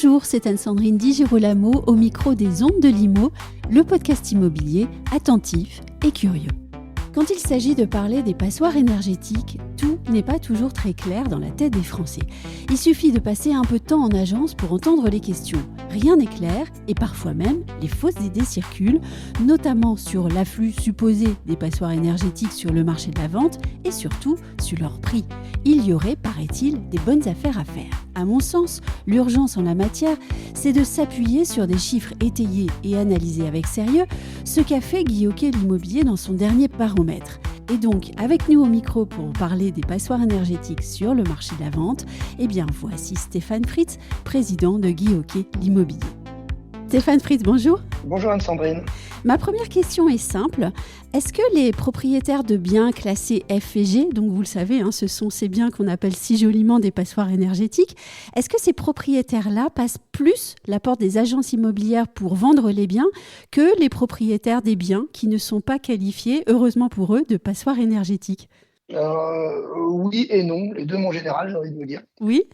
Bonjour, c'est Anne-Sandrine Di Girolamo au micro des Ondes de l'Imo, le podcast immobilier attentif et curieux. Quand il s'agit de parler des passoires énergétiques, tout n'est pas toujours très clair dans la tête des Français. Il suffit de passer un peu de temps en agence pour entendre les questions. Rien n'est clair et parfois même les fausses idées circulent, notamment sur l'afflux supposé des passoires énergétiques sur le marché de la vente et surtout sur leur prix. Il y aurait, paraît-il, des bonnes affaires à faire. À mon sens, l'urgence en la matière, c'est de s'appuyer sur des chiffres étayés et analysés avec sérieux, ce qu'a fait Guy Hockey l'immobilier dans son dernier baromètre. Et donc, avec nous au micro pour parler des passoires énergétiques sur le marché de la vente, voici Stéphane Fritz, président de Guy Hockey l'immobilier. Stéphane Fritz, bonjour. Bonjour Anne-Sandrine. Ma première question est simple. Est-ce que les propriétaires de biens classés F et G, donc vous le savez, ce sont ces biens qu'on appelle si joliment des passoires énergétiques, est-ce que ces propriétaires-là passent plus la porte des agences immobilières pour vendre les biens que les propriétaires des biens qui ne sont pas qualifiés, heureusement pour eux, de passoires énergétiques ? Oui et non, les deux en général, j'ai envie de vous dire. Oui.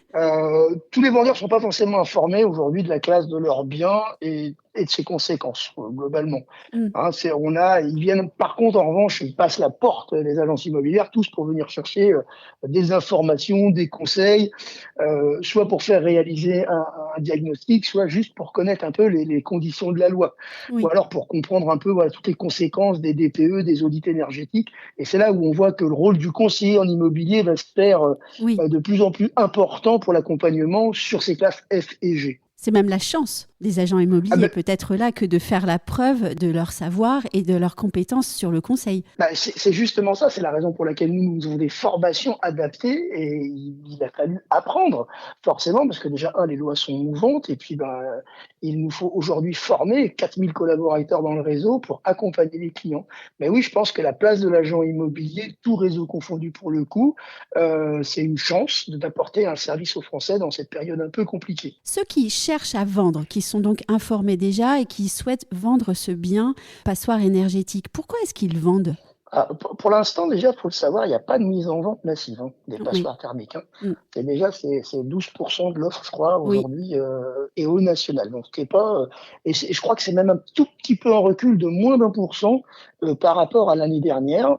Tous les vendeurs ne sont pas forcément informés aujourd'hui de la classe de leurs biens et de ses conséquences, globalement. Ils viennent, par contre, en revanche, ils passent la porte, les agences immobilières, tous pour venir chercher des informations, des conseils, soit pour faire réaliser un diagnostic, soit juste pour connaître un peu les conditions de la loi, ou alors pour comprendre un peu toutes les conséquences des DPE, des audits énergétiques. Et c'est là où on voit que le rôle du conseiller en immobilier va se faire de plus en plus important pour l'accompagnement sur ces classes F et G. C'est même la chance des agents immobiliers peut-être là que de faire la preuve de leur savoir et de leurs compétences sur le conseil. C'est justement ça, c'est la raison pour laquelle nous avons des formations adaptées et il a fallu apprendre forcément parce que déjà, les lois sont mouvantes et puis il nous faut aujourd'hui former 4000 collaborateurs dans le réseau pour accompagner les clients. Mais oui, je pense que la place de l'agent immobilier, tout réseau confondu pour le coup, c'est une chance d'apporter un service aux Français dans cette période un peu compliquée. Ceux qui cherchent à vendre, qui sont donc informés déjà et qui souhaitent vendre ce bien passoire énergétique, pourquoi est-ce qu'ils vendent ? Pour l'instant, déjà, il faut le savoir, il n'y a pas de mise en vente massive des passoires thermiques. C'est 12% de l'offre, je crois, aujourd'hui, et au national. Donc, c'est pas, je crois que c'est même un tout petit peu en recul de moins d'1% par rapport à l'année dernière.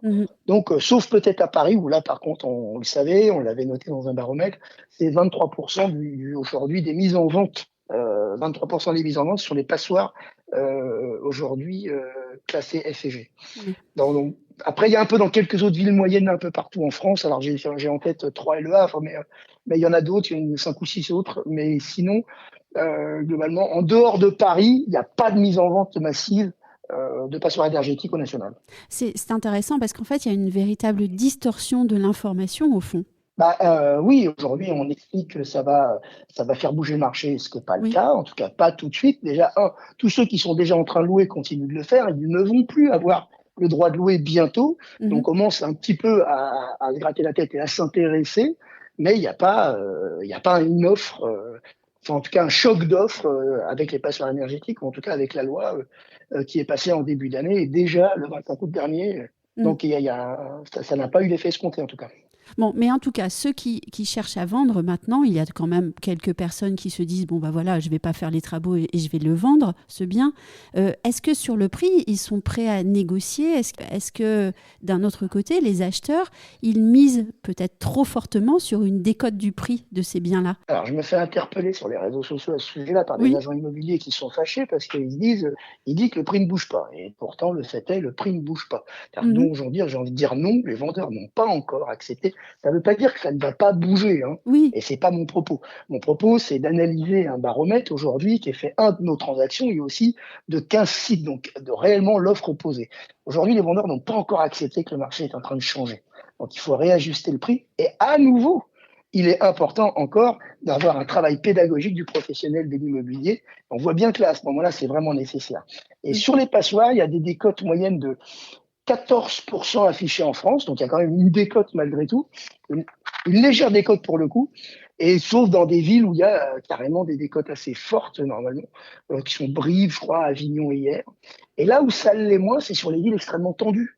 Donc, sauf peut-être à Paris, où là, par contre, on le savait, on l'avait noté dans un baromètre, c'est 23% aujourd'hui des mises en vente. 23% des mises en vente sur les passoires aujourd'hui classées F et G. Donc, après, il y a un peu dans quelques autres villes moyennes un peu partout en France. Alors, j'ai en tête 3 et Le Havre, mais il y en a d'autres, il y en a 5 ou 6 autres. Mais sinon, globalement, en dehors de Paris, il n'y a pas de mise en vente massive de passoires énergétiques au national. C'est intéressant parce qu'en fait, il y a une véritable distorsion de l'information au fond. Oui, aujourd'hui, on explique que ça va faire bouger le marché, ce qui n'est pas le cas, en tout cas pas tout de suite. Déjà, tous ceux qui sont déjà en train de louer continuent de le faire, ils ne vont plus avoir le droit de louer bientôt. Donc, on commence un petit peu à se gratter la tête et à s'intéresser, mais il n'y a pas une offre, en tout cas un choc d'offres avec les passoires énergétiques, ou en tout cas avec la loi qui est passée en début d'année, et déjà le 25 août dernier. Donc, ça n'a pas eu l'effet escompté, en tout cas. Bon, mais en tout cas, ceux qui cherchent à vendre maintenant, il y a quand même quelques personnes qui se disent je vais pas faire les travaux et je vais le vendre, ce bien. Est-ce que sur le prix, ils sont prêts à négocier ? Est-ce que d'un autre côté, les acheteurs, ils misent peut-être trop fortement sur une décote du prix de ces biens-là ? Alors, je me fais interpeller sur les réseaux sociaux à ce sujet-là par des agents immobiliers qui sont fâchés parce qu'ils disent que le prix ne bouge pas. Et pourtant, le fait est, le prix ne bouge pas. Donc, aujourd'hui, j'ai envie de dire non, les vendeurs n'ont pas encore accepté. Ça ne veut pas dire que ça ne va pas bouger, et c'est pas mon propos. Mon propos, c'est d'analyser un baromètre aujourd'hui qui est fait de nos transactions et aussi de 15 sites, donc de réellement l'offre posée. Aujourd'hui, les vendeurs n'ont pas encore accepté que le marché est en train de changer. Donc, il faut réajuster le prix. Et à nouveau, il est important encore d'avoir un travail pédagogique du professionnel de l'immobilier. On voit bien que là, à ce moment-là, c'est vraiment nécessaire. Et sur les passoires, il y a des décotes moyennes de 14% affichés en France, donc il y a quand même une décote malgré tout, une légère décote pour le coup, et sauf dans des villes où il y a carrément des décotes assez fortes normalement, qui sont Brive, je crois, Avignon et Hyères. Et là où ça l'est moins, c'est sur les villes extrêmement tendues.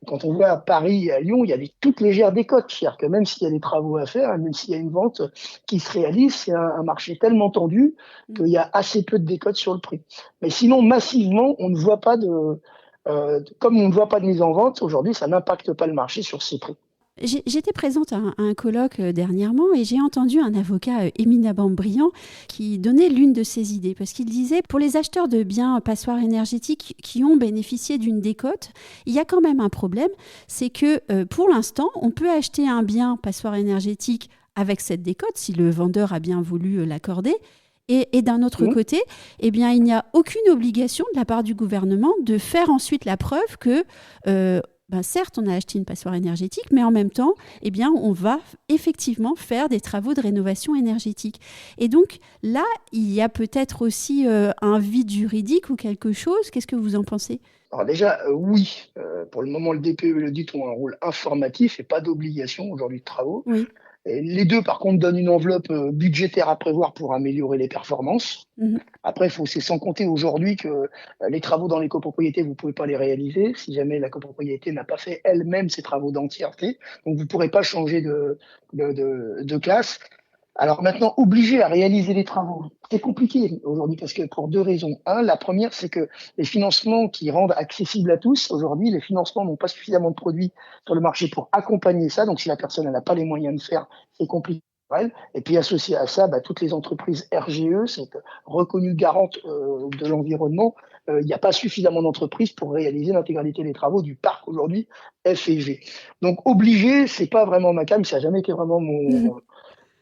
Quand on voit à Paris et à Lyon, il y a des toutes légères décotes. C'est-à-dire que même s'il y a des travaux à faire, même s'il y a une vente qui se réalise, c'est un marché tellement tendu qu'il y a assez peu de décotes sur le prix. Mais sinon, massivement, on ne voit pas comme on ne voit pas de mise en vente, aujourd'hui, ça n'impacte pas le marché sur ces prix. J'étais présente à un colloque dernièrement et j'ai entendu un avocat éminemment brillant qui donnait l'une de ses idées parce qu'il disait pour les acheteurs de biens passoires énergétiques qui ont bénéficié d'une décote, il y a quand même un problème, c'est que pour l'instant, on peut acheter un bien passoire énergétique avec cette décote si le vendeur a bien voulu l'accorder. Et d'un autre côté, eh bien, il n'y a aucune obligation de la part du gouvernement de faire ensuite la preuve que certes, on a acheté une passoire énergétique, mais en même temps, eh bien, on va effectivement faire des travaux de rénovation énergétique. Et donc, là, il y a peut-être aussi un vide juridique ou quelque chose. Qu'est-ce que vous en pensez ? Alors déjà, oui, pour le moment, le DPE et le DIT ont un rôle informatif et pas d'obligation aujourd'hui de travaux. Oui. Et les deux, par contre, donnent une enveloppe budgétaire à prévoir pour améliorer les performances. Mmh. Après, c'est sans compter aujourd'hui que les travaux dans les copropriétés, vous ne pouvez pas les réaliser si jamais la copropriété n'a pas fait elle-même ses travaux d'entièreté. Donc, vous ne pourrez pas changer de classe. Alors maintenant, obligé à réaliser les travaux, c'est compliqué aujourd'hui parce que pour deux raisons. La première, c'est que les financements qui rendent accessible à tous, aujourd'hui, les financements n'ont pas suffisamment de produits sur le marché pour accompagner ça. Donc si la personne n'a pas les moyens de faire, c'est compliqué pour elle. Et puis associé à ça, toutes les entreprises RGE, c'est reconnues garantes de l'environnement. Il n'y a pas suffisamment d'entreprises pour réaliser l'intégralité des travaux du parc aujourd'hui F et G. Donc obligé, c'est pas vraiment ma came, ça n'a jamais été vraiment mon...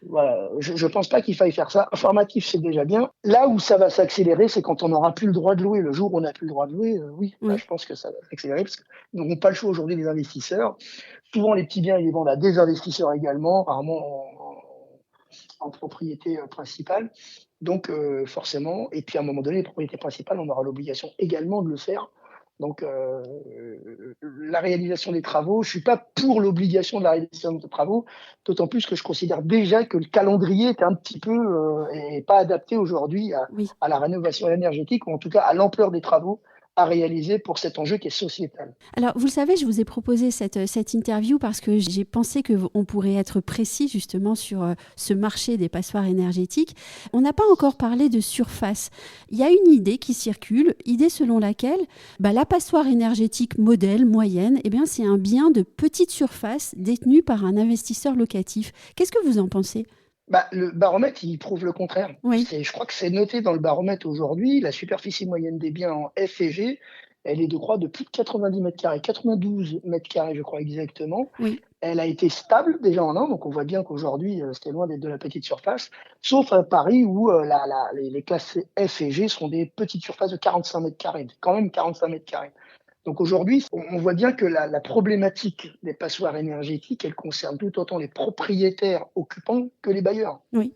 Voilà, je pense pas qu'il faille faire ça. Informatif, c'est déjà bien. Là où ça va s'accélérer, c'est quand on n'aura plus le droit de louer. Le jour où on n'a plus le droit de louer, oui, là, je pense que ça va s'accélérer parce qu'ils n'auront pas le choix aujourd'hui, les investisseurs. Souvent, les petits biens, ils les vendent à des investisseurs également, rarement en propriété principale. Donc, forcément, et puis à un moment donné, les propriétés principales, on aura l'obligation également de le faire. Donc, la réalisation des travaux, je ne suis pas pour l'obligation de la réalisation des travaux, d'autant plus que je considère déjà que le calendrier est un petit peu et pas adapté aujourd'hui à la rénovation énergétique, ou en tout cas à l'ampleur des travaux à réaliser pour cet enjeu qui est sociétal. Alors, vous le savez, je vous ai proposé cette interview parce que j'ai pensé qu'on pourrait être précis justement sur ce marché des passoires énergétiques. On n'a pas encore parlé de surface. Il y a une idée qui circule, idée selon laquelle la passoire énergétique modèle, moyenne, eh bien, c'est un bien de petite surface détenu par un investisseur locatif. Qu'est-ce que vous en pensez ? Le baromètre, il prouve le contraire. Oui. Je crois que c'est noté dans le baromètre aujourd'hui, la superficie moyenne des biens en F et G, elle est de plus de 90 mètres carrés, 92 mètres carrés, je crois exactement. Oui. Elle a été stable déjà en an, donc on voit bien qu'aujourd'hui, c'était loin d'être de la petite surface, sauf à Paris où les classes F et G sont des petites surfaces de 45 mètres carrés, quand même 45 mètres carrés. Donc aujourd'hui, on voit bien que la problématique des passoires énergétiques, elle concerne tout autant les propriétaires occupants que les bailleurs. Oui.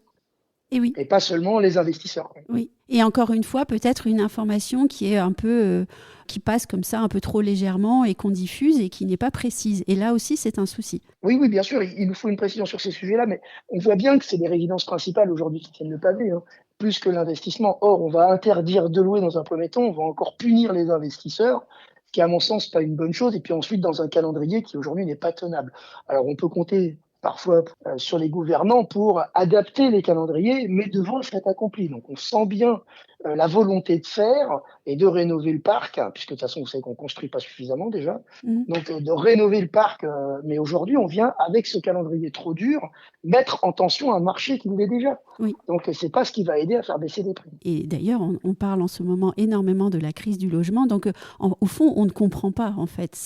Et oui. Et pas seulement les investisseurs. Oui. Et encore une fois, peut-être une information qui est un peu, qui passe comme ça un peu trop légèrement et qu'on diffuse et qui n'est pas précise. Et là aussi, c'est un souci. Oui, bien sûr, il nous faut une précision sur ces sujets-là, mais on voit bien que c'est les résidences principales aujourd'hui qui tiennent le pavé, plus que l'investissement. Or, on va interdire de louer dans un premier temps, on va encore punir les investisseurs, ce qui, à mon sens, pas une bonne chose. Et puis ensuite, dans un calendrier qui aujourd'hui n'est pas tenable. Alors, on peut compter parfois sur les gouvernants pour adapter les calendriers, mais devant le fait accompli. Donc on sent bien la volonté de faire et de rénover le parc, puisque de toute façon, vous savez qu'on ne construit pas suffisamment déjà. Donc de rénover le parc, mais aujourd'hui, on vient, avec ce calendrier trop dur, mettre en tension un marché qui l'est déjà. Oui. Donc ce n'est pas ce qui va aider à faire baisser les prix. Et d'ailleurs, on parle en ce moment énormément de la crise du logement. Donc au fond, on ne comprend pas, en fait.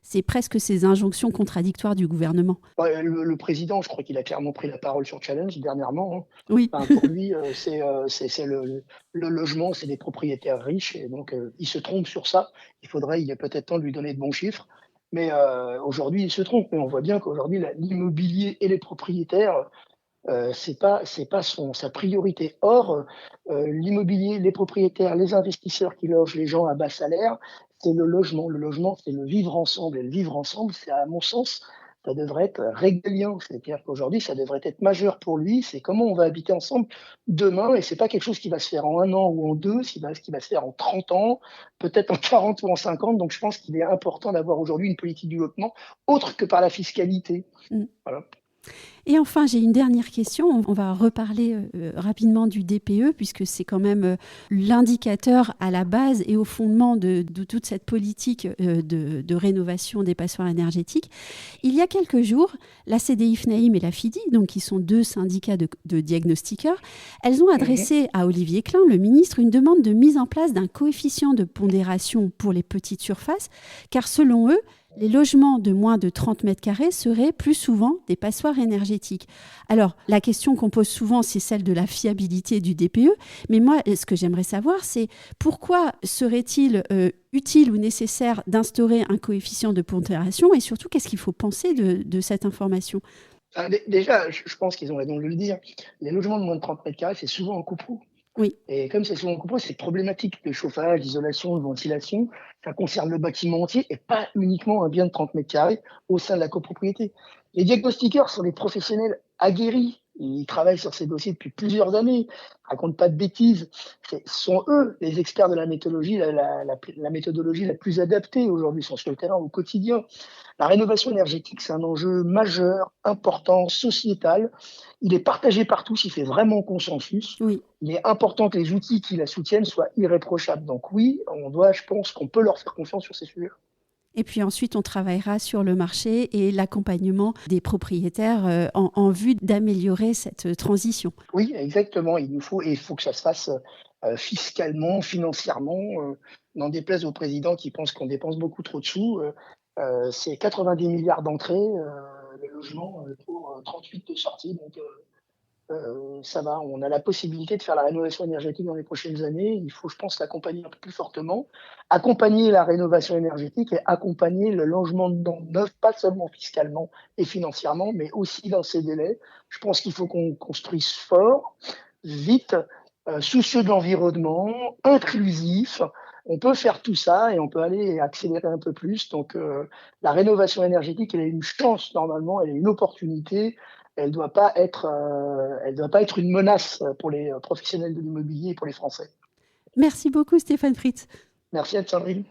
C'est presque ces injonctions contradictoires du gouvernement. Le président, je crois qu'il a clairement pris la parole sur Challenge dernièrement. Oui. Pour lui, c'est le logement, c'est des propriétaires riches, et donc il se trompe sur ça. Il est peut-être temps de lui donner de bons chiffres. Mais aujourd'hui, il se trompe. Mais on voit bien qu'aujourd'hui, l'immobilier et les propriétaires, c'est pas sa priorité. Or, l'immobilier, les propriétaires, les investisseurs qui logent les gens à bas salaire, c'est le logement. Le logement, c'est le vivre ensemble. Et le vivre ensemble, c'est, à mon sens, ça devrait être régalien. C'est-à-dire qu'aujourd'hui, ça devrait être majeur pour lui. C'est comment on va habiter ensemble demain, et c'est pas quelque chose qui va se faire en 1 an ou en 2, c'est qui va se faire en 30 ans, peut-être en 40 ou en 50. Donc je pense qu'il est important d'avoir aujourd'hui une politique du logement autre que par la fiscalité. Mmh. Voilà. Et enfin, j'ai une dernière question. On va reparler rapidement du DPE, puisque c'est quand même l'indicateur à la base et au fondement de toute cette politique de rénovation des passoires énergétiques. Il y a quelques jours, la CDI FNAIM et la FIDI, donc qui sont 2 syndicats de diagnostiqueurs, elles ont adressé à Olivier Klein, le ministre, une demande de mise en place d'un coefficient de pondération pour les petites surfaces, car selon eux, les logements de moins de 30 mètres carrés seraient plus souvent des passoires énergétiques. Alors, la question qu'on pose souvent, c'est celle de la fiabilité du DPE. Mais moi, ce que j'aimerais savoir, c'est pourquoi serait-il utile ou nécessaire d'instaurer un coefficient de pondération, et surtout, qu'est-ce qu'il faut penser de cette information ? Déjà, je pense qu'ils ont raison de le dire. Les logements de moins de 30 mètres carrés, c'est souvent en copropriété. Oui. Et comme c'est souvent en copropriété, c'est problématique de chauffage, d'isolation, de ventilation. Ça concerne le bâtiment entier et pas uniquement un bien de 30 mètres carrés au sein de la copropriété. Les diagnostiqueurs sont des professionnels aguerris. Ils travaillent sur ces dossiers depuis plusieurs années. Ils racontent pas de bêtises. Ce sont eux les experts de la méthodologie, la méthodologie la plus adaptée aujourd'hui. Ils sont sur le terrain au quotidien. La rénovation énergétique, c'est un enjeu majeur, important, sociétal. Il est partagé par tous, il fait vraiment consensus. Oui. Il est important que les outils qui la soutiennent soient irréprochables. Donc oui, je pense qu'on peut leur faire confiance sur ces sujets. Et puis ensuite, on travaillera sur le marché et l'accompagnement des propriétaires en vue d'améliorer cette transition. Oui, exactement. Il faut que ça se fasse fiscalement, financièrement. N'en déplaise au président qui pense qu'on dépense beaucoup trop de sous. C'est 90 milliards d'entrées, le logement pour 38 de sorties. Donc ça va, on a la possibilité de faire la rénovation énergétique dans les prochaines années. Il faut, je pense, l'accompagner un peu plus fortement, accompagner la rénovation énergétique et accompagner le logement neuf, pas seulement fiscalement et financièrement, mais aussi dans ces délais. Je pense qu'il faut qu'on construise fort, vite, soucieux de l'environnement, inclusif. On peut faire tout ça et on peut aller accélérer un peu plus. Donc la rénovation énergétique, elle est une chance normalement, elle est une opportunité. Elle doit pas être une menace pour les professionnels de l'immobilier et pour les Français. Merci beaucoup Stéphane Fritz. Merci Anne-Sandrine.